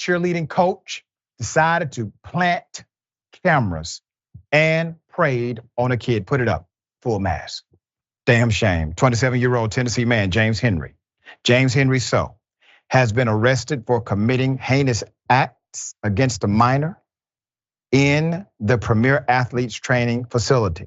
cheerleading coach decided to plant cameras and preyed on a kid. Put it up, full mask. Damn shame. 27-year-old Tennessee man, James Henry So, has been arrested for committing heinous acts against a minor in the Premier Athletes Training Facility.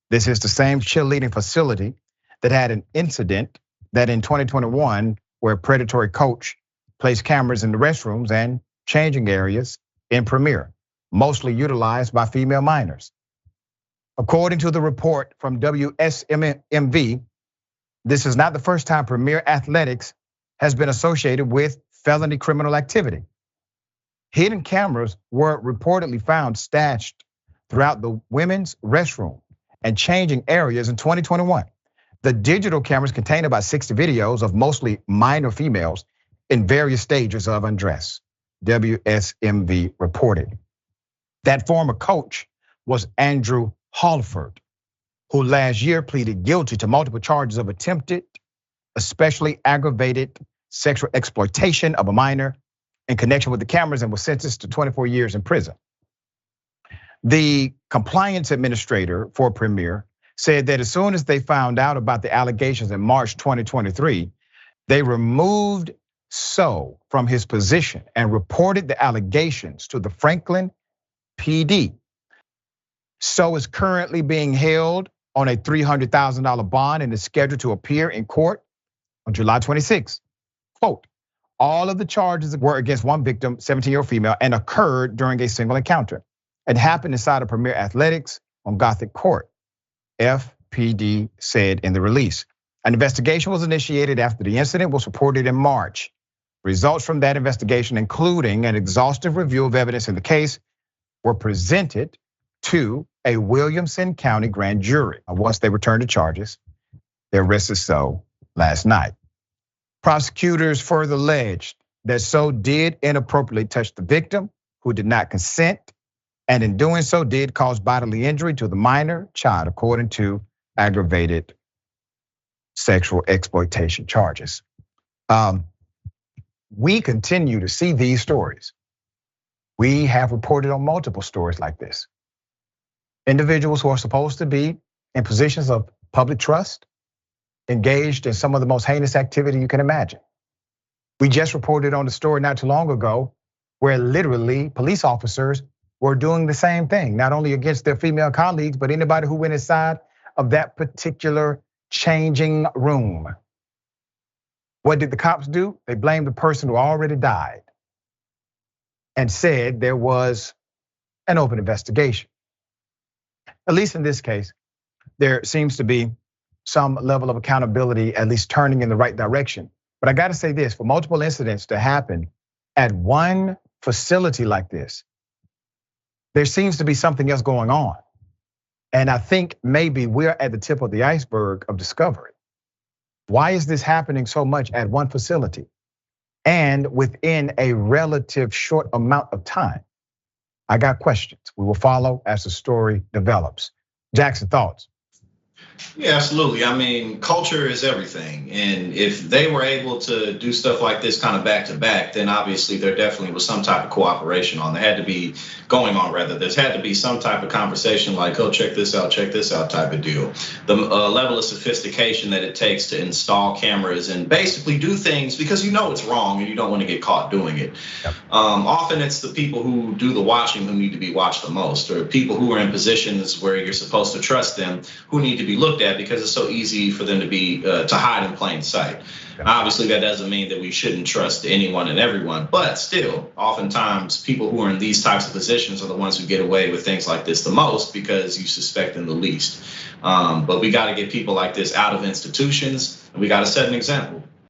This is the same cheerleading facility that had an incident that in 2021, where a predatory coach placed cameras in the restrooms and changing areas in Premier, mostly utilized by female minors. According to the report from WSMV, this is not the first time Premier Athletics has been associated with felony criminal activity. Hidden cameras were reportedly found stashed throughout the women's restroom and changing areas in 2021. The digital cameras contain about 60 videos of mostly minor females in various stages of undress, WSMV reported. That former coach was Andrew Halford, who last year pleaded guilty to multiple charges of attempted, especially aggravated sexual exploitation of a minor in connection with the cameras and was sentenced to 24 years in prison. The compliance administrator for Premier said that as soon as they found out about the allegations in March 2023, they removed So from his position and reported the allegations to the Franklin PD. So is currently being held on a $300,000 bond and is scheduled to appear in court on July 26th. Quote, all of the charges were against one victim, 17-year-old female, and occurred during a single encounter. It happened inside of Premier Athletics on Gothic Court, FPD said in the release. An investigation was initiated after the incident was reported in March. Results from that investigation, including an exhaustive review of evidence in the case, were presented to a Williamson County grand jury. Once they returned to charges, they arrested So last night. Prosecutors further alleged that So did inappropriately touch the victim, who did not consent, and in doing so did cause bodily injury to the minor child, according to aggravated sexual exploitation charges. We continue to see these stories. We have reported on multiple stories like this. Individuals who are supposed to be in positions of public trust, engaged in some of the most heinous activity you can imagine. We just reported on the story not too long ago where literally police officers were doing the same thing, not only against their female colleagues, but anybody who went inside of that particular changing room. What did the cops do? They blamed the person who already died and said there was an open investigation. At least in this case, there seems to be some level of accountability, at least turning in the right direction. But I gotta say this, for multiple incidents to happen at one facility like this, there seems to be something else going on. And I think maybe we're at the tip of the iceberg of discovery. Why is this happening so much at one facility and within a relative short amount of time? I got questions. We will follow as the story develops. Jackson, thoughts? Yeah, absolutely. I mean, culture is everything. And if they were able to do stuff like this kind of back to back, then obviously there definitely was some type of cooperation on. There had to be going on, rather. There's had to be some type of conversation like, oh, check this out type of deal. The level of sophistication that it takes to install cameras and basically do things because you know it's wrong and you don't want to get caught doing it. Yep. Often it's the people who do the watching who need to be watched the most, or people who are in positions where you're supposed to trust them who need to be looked at because it's so easy for them to be to hide in plain sight. Obviously, that doesn't mean that we shouldn't trust anyone and everyone, but still, oftentimes people who are in these types of positions are the ones who get away with things like this the most because you suspect them the least. But we got to get people like this out of institutions, and we got to set an example.